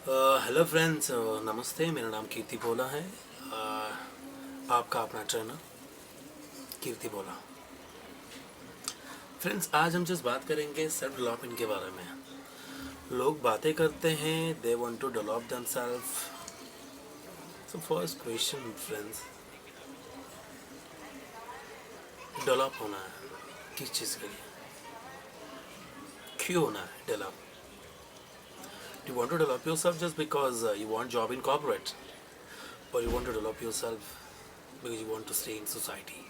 Hello friends, नमस्ते। मेरा नाम कीर्ति भोला है। आपका अपना ट्रेनर कीर्ति भोला। फ्रेंड्स, आज हम जिस बात करेंगे सेल्फ डेवलपमेंट के बारे में। लोग बातें करते हैं, they want to develop themself. So first question friends, develop होना है किस चीज़ के लिए? क्यों होना है develop? Do you want to develop yourself just because you want job in corporate, or you want to develop yourself because you want to stay in society?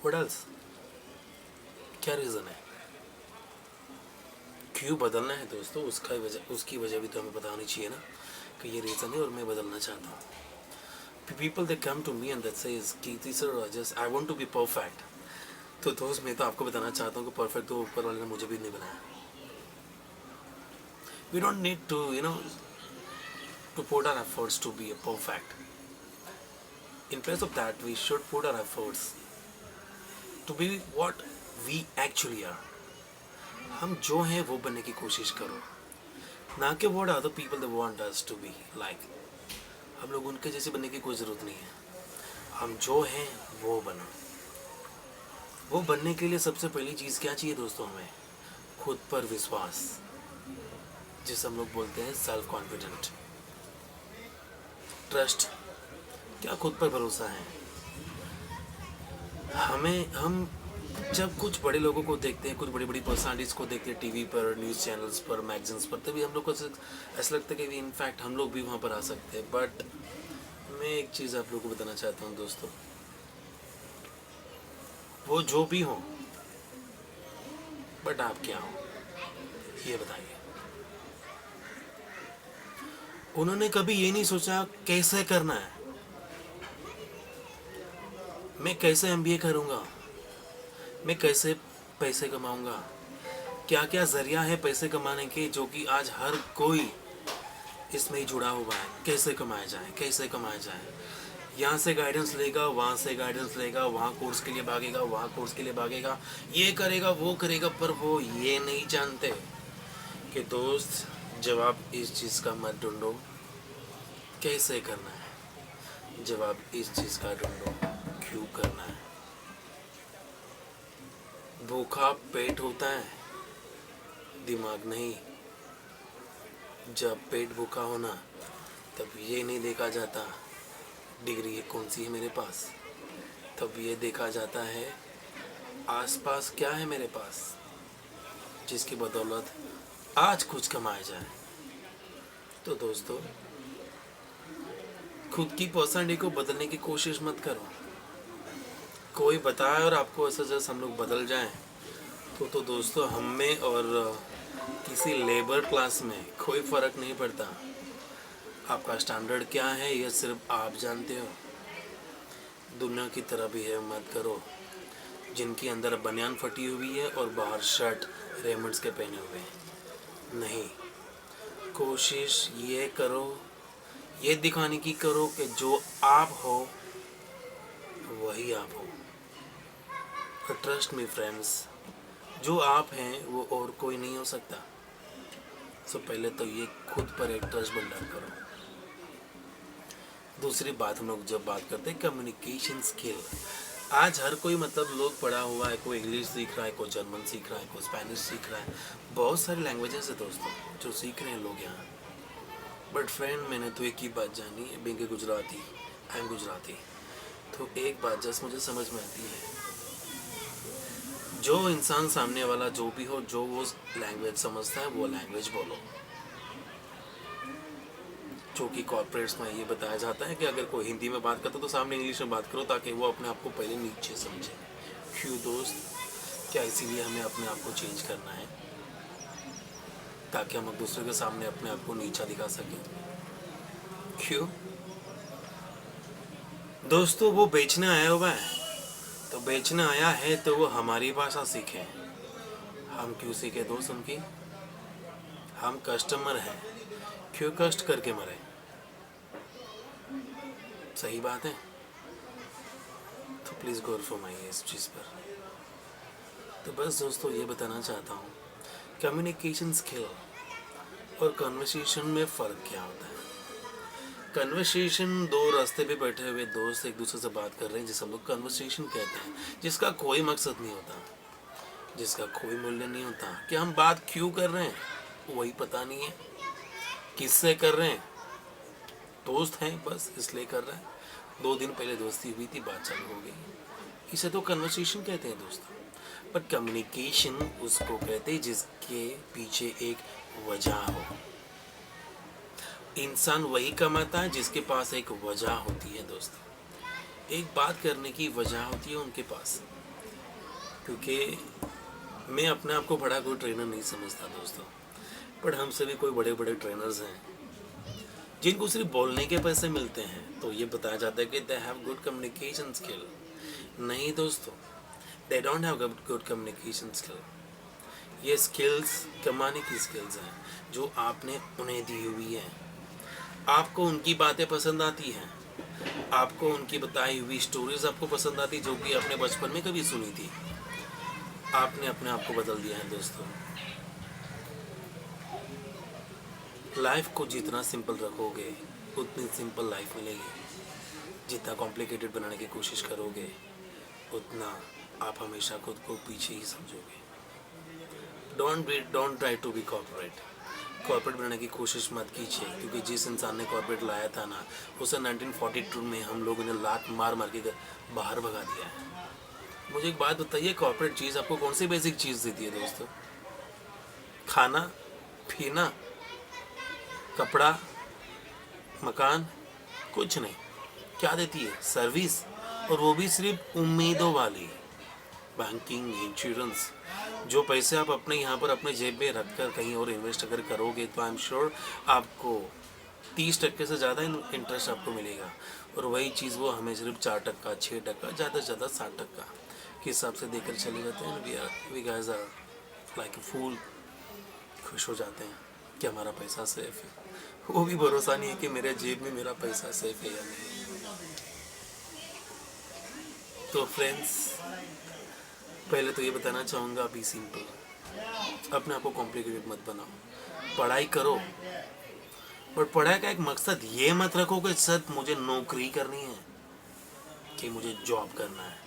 What else? क्या रीज़न है? क्यों बदलना है दोस्तों? उसकी वजह भी तो हमें पता होनी चाहिए ना कि ये रीज़न है और मैं बदलना चाहता हूँ। People they come to me and that says Kirti sir just I want to be perfect. तो दोस्त, मैं तो आपको बताना चाहता हूँ कि परफेक्ट तो ऊपर वाले ने मुझे भी नहीं बनाया। We don't need to to put our efforts to be perfect. In place of that, we should put our efforts to be what we actually are. हम जो हैं वो बनने की कोशिश करो, ना कि what other people they want us to be like. हम लोग उनके जैसे बनने की कोई ज़रूरत नहीं है। हम जो हैं वो बनो। वो बनने के लिए सबसे पहली चीज़ क्या चाहिए दोस्तों? हमें खुद पर विश्वास, जिसे हम लोग बोलते हैं सेल्फ कॉन्फिडेंट। ट्रस्ट, क्या खुद पर भरोसा है? हम जब कुछ बड़े लोगों को देखते हैं, कुछ बड़ी बड़ी पर्सनालिटीज़ को देखते हैं टीवी पर, न्यूज़ चैनल्स पर, मैगजीन्स पर, तभी हम लोग को ऐसा लगता है कि इनफैक्ट हम लोग भी वहाँ पर आ सकते हैं। बट मैं एक चीज़ आप लोगों को बताना चाहता हूँ दोस्तों, वो जो भी हो, बट आप क्या हो ये बताइए। उन्होंने कभी ये नहीं सोचा कैसे करना है, मैं कैसे एमबीए करूँगा, मैं कैसे पैसे कमाऊँगा, क्या क्या ज़रिया है पैसे कमाने के, जो कि आज हर कोई इसमें ही जुड़ा हुआ है। कैसे कमाया जाए, कैसे कमाया जाए। यहाँ से गाइडेंस लेगा, वहाँ से गाइडेंस लेगा, वहाँ कोर्स के लिए भागेगा, वहाँ कोर्स के लिए भागेगा, ये करेगा वो करेगा, पर वो ये नहीं जानते कि दोस्त, जवाब इस चीज़ का मत ढूंढो कैसे करना है, जवाब इस चीज़ का ढूंढो क्यों करना है। भूखा पेट होता है, दिमाग नहीं। जब पेट भूखा होना, तब ये नहीं देखा जाता डिग्री कौन सी है मेरे पास, तब ये देखा जाता है आसपास क्या है मेरे पास, जिसकी बदौलत आज कुछ कमाया जाए। तो दोस्तों, खुद की पर्सनैलिटी को बदलने की कोशिश मत करो। कोई बताए और आपको ऐसा जैसे हम लोग बदल जाएं, तो दोस्तों, हम में और किसी लेबर क्लास में कोई फ़र्क नहीं पड़ता। आपका स्टैंडर्ड क्या है ये सिर्फ आप जानते हो। दुनिया की तरह बिहेव मत करो जिनकी अंदर बनियान फटी हुई है और बाहर शर्ट रेमंड्स के पहने हुए हैं। नहीं, कोशिश ये करो, ये दिखाने की करो कि जो आप हो वही आप हो। और ट्रस्ट मी फ्रेंड्स, जो आप हैं वो और कोई नहीं हो सकता। सो पहले तो ये खुद पर एक ट्रस्ट बिल्डअप करो। दूसरी बात, हम लोग जब बात करते हैं कम्युनिकेशन स्किल, आज हर कोई लोग पढ़ा हुआ है, कोई इंग्लिश सीख रहा है, कोई जर्मन सीख रहा है, कोई स्पेनिश सीख रहा है, बहुत सारी लैंग्वेजेस है दोस्तों जो सीख रहे हैं लोग यहाँ। बट फ्रेंड, मैंने तो एक ही बात जानी है, being Gujarati, I am Gujarati. तो एक बात जस्ट मुझे समझ में आती है, जो इंसान सामने वाला जो भी हो, जो वो लैंग्वेज समझता है वो लैंग्वेज बोलो। जो कि कॉर्पोरेट्स में ये बताया जाता है कि अगर कोई हिंदी में बात करता तो सामने इंग्लिश में बात करो, ताकि वो अपने आप को पहले नीचे समझे। क्यों दोस्त? क्या इसीलिए हमें अपने आप को चेंज करना है, ताकि हम एक दूसरे के सामने अपने आप को नीचा दिखा सकें? क्यों दोस्तों? वो बेचने आया हुआ है, तो बेचने आया है तो वो हमारी भाषा सीखे। हम क्यों सीखे दोस्त उनकी? हम कस्टमर हैं, क्यों कष्ट करके मरे? सही बात है। तो प्लीज़ गौर फरमाइए इस चीज़ पर। तो बस दोस्तों, ये बताना चाहता हूँ, कम्युनिकेशन स्किल और कन्वर्सेशन में फ़र्क क्या होता है? कन्वर्सेशन दो रास्ते पे बैठे हुए दोस्त एक दूसरे से बात कर रहे हैं, जिसे हम लोग कन्वर्सेशन कहते हैं, जिसका कोई मकसद नहीं होता, जिसका कोई मूल्य नहीं होता कि हम बात क्यों कर रहे हैं वही पता नहीं है, किससे कर रहे हैं, दोस्त हैं बस इसलिए कर रहे हैं, 2 दिन पहले दोस्ती हुई थी, बात चालू हो गई, इसे तो कन्वर्सेशन कहते हैं दोस्तों। पर कम्युनिकेशन उसको कहते हैं जिसके पीछे एक वजह हो। इंसान वही कमाता है जिसके पास एक वजह होती है दोस्तों, एक बात करने की वजह होती है उनके पास। क्योंकि मैं अपने आप को बड़ा कोई ट्रेनर नहीं समझता दोस्तों, पर हम सभी कोई बड़े बड़े ट्रेनर्स हैं जिनको सिर्फ बोलने के पैसे मिलते हैं, तो ये बताया जाता है कि they have good communication skill. नहीं दोस्तों, they don't have good communication skill. ये स्किल्स कमाने की स्किल्स हैं जो आपने उन्हें दी हुई है। आपको उनकी बातें पसंद आती हैं, आपको उनकी बताई हुई स्टोरीज आपको पसंद आती, जो कि आपने बचपन में कभी सुनी थी। आपने अपने आप को बदल दिया है दोस्तों। लाइफ को जितना सिंपल रखोगे उतनी सिंपल लाइफ मिलेगी। जितना कॉम्प्लिकेटेड बनाने की कोशिश करोगे उतना आप हमेशा खुद को पीछे ही समझोगे। Don't try to be corporate बनने की कोशिश मत कीजिए, क्योंकि जिस इंसान ने कॉर्पोरेट लाया था ना, उसे 1942 में हम लोगों ने लात मार मार के बाहर भगा दिया है। मुझे एक बात बताइए, कॉर्पोरेट चीज़ आपको कौन सी बेसिक चीज़ देती है दोस्तों? खाना, पीना, कपड़ा, मकान, कुछ नहीं। क्या देती है? सर्विस, और वो भी सिर्फ उम्मीदों वाली। बैंकिंग, इंश्योरेंस, जो पैसे आप अपने यहाँ पर अपने जेब में रख कर कहीं और इन्वेस्ट अगर करोगे तो आई एम श्योर आपको 30% से ज़्यादा इंटरेस्ट आपको मिलेगा। और वही चीज़ वो हमें सिर्फ 4%, 6%, ज़्यादा से ज़्यादा 60% के हिसाब से देकर चले जाते हैं। We guys are like a fool. खुश हो जाते हैं कि हमारा पैसा सेफ है, वो भी भरोसा नहीं है कि मेरे जेब में मेरा पैसा सेफ है या नहीं। तो फ्रेंड्स, पहले तो ये बताना चाहूँगा, बी सिंपल। अपने आप को कॉम्प्लिकेटेड मत बनाओ। पढ़ाई करो, पर पढ़ाई का एक मकसद ये मत रखो कि सर मुझे नौकरी करनी है, कि मुझे जॉब करना है।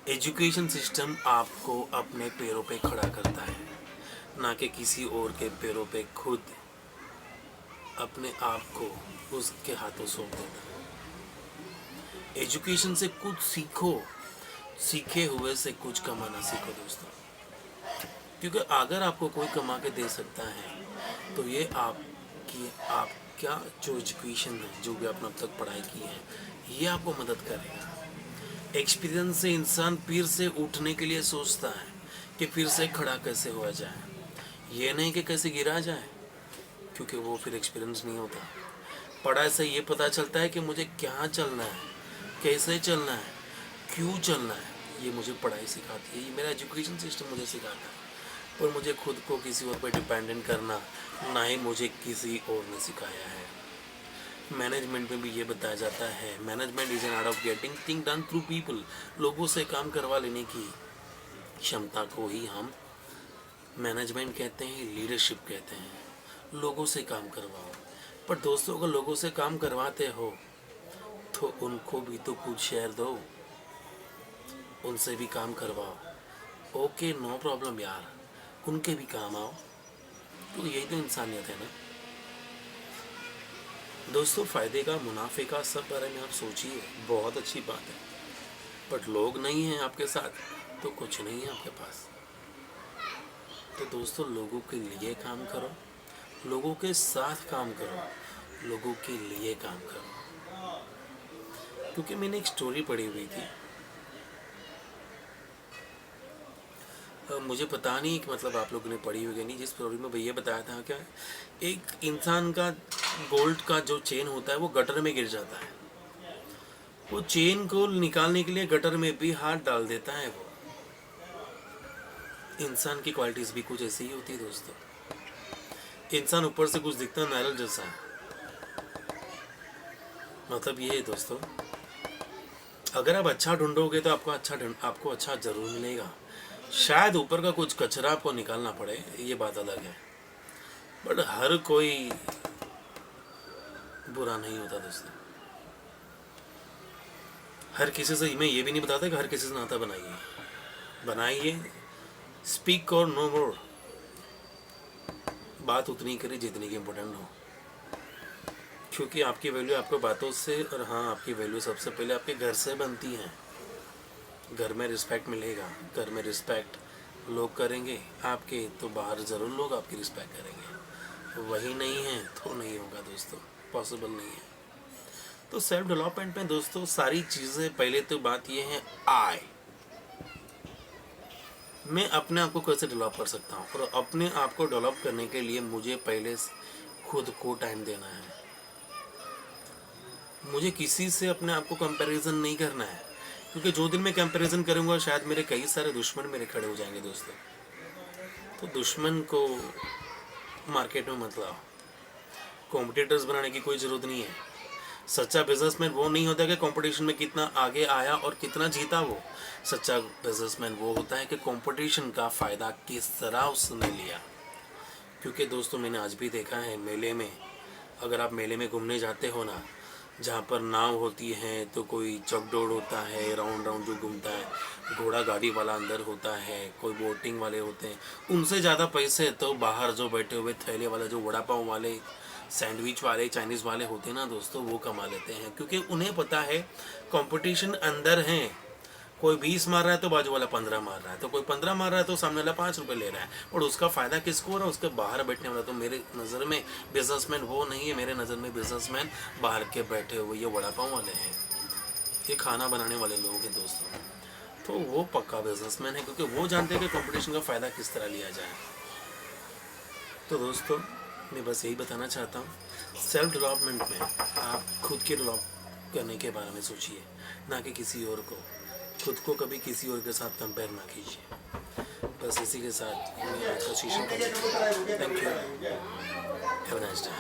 एजुकेशन सिस्टम आपको अपने पैरों पे खड़ा करता है, ना कि किसी और के पैरों पे खुद अपने आप को उसके हाथों सौंप देता है। एजुकेशन से कुछ सीखो, सीखे हुए से कुछ कमाना सीखो दोस्तों। क्योंकि अगर आपको कोई कमा के दे सकता है तो ये आपका जो एजुकेशन है, जो भी आपने अब तक पढ़ाई की है, ये आपको मदद करेगा। एक्सपीरियंस से इंसान फिर से उठने के लिए सोचता है कि फिर से खड़ा कैसे हुआ जाए, ये नहीं कि कैसे गिरा जाए, क्योंकि वो फिर एक्सपीरियंस नहीं होता। पढ़ाई से ये पता चलता है कि मुझे क्या चलना है, कैसे चलना है, क्यों चलना है, ये मुझे पढ़ाई सिखाती है, ये मेरा एजुकेशन सिस्टम मुझे सिखाता है। पर मुझे खुद को किसी और पर डिपेंडेंट करना ना ही मुझे किसी और ने सिखाया है। मैनेजमेंट में भी ये बताया जाता है, management is an art of getting thing done through people. लोगों से काम करवा लेने की क्षमता को ही हम मैनेजमेंट कहते हैं, लीडरशिप कहते हैं। लोगों से काम करवाओ। पर दोस्तों, अगर लोगों से काम करवाते हो तो उनको भी तो कुछ शेयर दो, उनसे भी काम करवाओ। ओके, नो प्रॉब्लम यार, उनके भी काम आओ। तो यही तो इंसानियत है ना दोस्तों। फ़ायदे का, मुनाफे का, सब बारे में आप सोचिए, बहुत अच्छी बात है। बट लोग नहीं हैं आपके साथ तो कुछ नहीं है आपके पास। तो दोस्तों, लोगों के लिए काम करो, लोगों के साथ काम करो, लोगों के लिए काम करो। क्योंकि मैंने एक स्टोरी पढ़ी हुई थी, मुझे पता नहीं कि मतलब आप लोगों ने पढ़ी होगी नहीं, जिस स्टोरी में भैया बताया था क्या, एक इंसान का गोल्ड का जो चेन होता है वो गटर में गिर जाता है। वो चेन को निकालने के लिए गटर में भी हाथ डाल देता है। वो इंसान की क्वालिटीज़ भी कुछ ऐसी ही होती है दोस्तों। इंसान ऊपर से कुछ दिखता है नारियल जैसा, मतलब ये है दोस्तों, अगर आप अच्छा ढूंढोगे तो आपको अच्छा ज़रूर मिलेगा। शायद ऊपर का कुछ कचरा आपको निकालना पड़े, ये बात अलग है। बट हर कोई बुरा नहीं होता दोस्तों। हर किसी से मैं ये भी नहीं बताता कि हर किसी से नाता बनाइए, स्पीक और नो मोर, बात उतनी करिए जितनी की इम्पोर्टेंट हो, क्योंकि आपकी वैल्यू आपको बातों से, और हाँ आपकी वैल्यू सबसे पहले आपके घर से बनती है। घर में रिस्पेक्ट मिलेगा, घर में रिस्पेक्ट लोग करेंगे आपके, तो बाहर ज़रूर लोग आपकी रिस्पेक्ट करेंगे। वही नहीं है तो नहीं होगा दोस्तों, पॉसिबल नहीं है। तो सेल्फ डेवलपमेंट में दोस्तों सारी चीज़ें, पहले तो बात ये है मैं अपने आप को कैसे डेवलप कर सकता हूँ, और अपने आप को डेवलप करने के लिए मुझे पहले खुद को टाइम देना है। मुझे किसी से अपने आप को कंपैरिजन नहीं करना है, क्योंकि जो दिन मैं कंपैरिजन करूँगा शायद मेरे कई सारे दुश्मन मेरे खड़े हो जाएंगे दोस्तों। तो दुश्मन को मार्केट में मत लाओ, कॉम्पिटिटर्स बनाने की कोई ज़रूरत नहीं है। सच्चा बिजनेसमैन वो नहीं होता कि कंपटीशन में कितना आगे आया और कितना जीता वो। सच्चा बिजनेसमैन वो होता है कि कंपटीशन का फ़ायदा किस तरह उसने लिया। क्योंकि दोस्तों मैंने आज भी देखा है मेले में, अगर आप मेले में घूमने जाते हो ना, जहाँ पर नाव होती है तो कोई चकडोर होता है राउंड राउंड जो घूमता है, घोड़ा गाड़ी वाला अंदर होता है, कोई बोटिंग वाले होते हैं। उनसे ज़्यादा पैसे तो बाहर जो बैठे हुए थैले वाले, जो वड़ा पाव वाले, सैंडविच वाले, चाइनीज़ वाले होते हैं ना दोस्तों, वो कमा लेते हैं। क्योंकि उन्हें पता है कंपटीशन अंदर है। कोई 20 मार रहा है तो बाजू वाला 15 मार रहा है, तो कोई 15 मार रहा है तो सामने वाला 5 रुपये ले रहा है, और उसका फ़ायदा किसको हो रहा है? उसके बाहर बैठने वाला। तो मेरे नज़र में बिजनेसमैन वो नहीं है, मेरे नज़र में बिजनेसमैन बाहर के बैठे हुए ये वड़ा पाव वाले हैं, ये खाना बनाने वाले लोग हैं दोस्तों। तो वो पक्का बिजनेसमैन है, क्योंकि वो जानते हैं कि कंपटीशन का फ़ायदा किस तरह लिया जाए। तो दोस्तों मैं बस यही बताना चाहता हूँ, सेल्फ डेवलपमेंट में आप खुद के डेवलप करने के बारे में सोचिए, ना कि किसी और को। खुद को कभी किसी और के साथ कंपेयर ना कीजिए। बस इसी के साथ मैं आज का सेशन कंप्लीट करता हूँ। Thank you, have a nice day.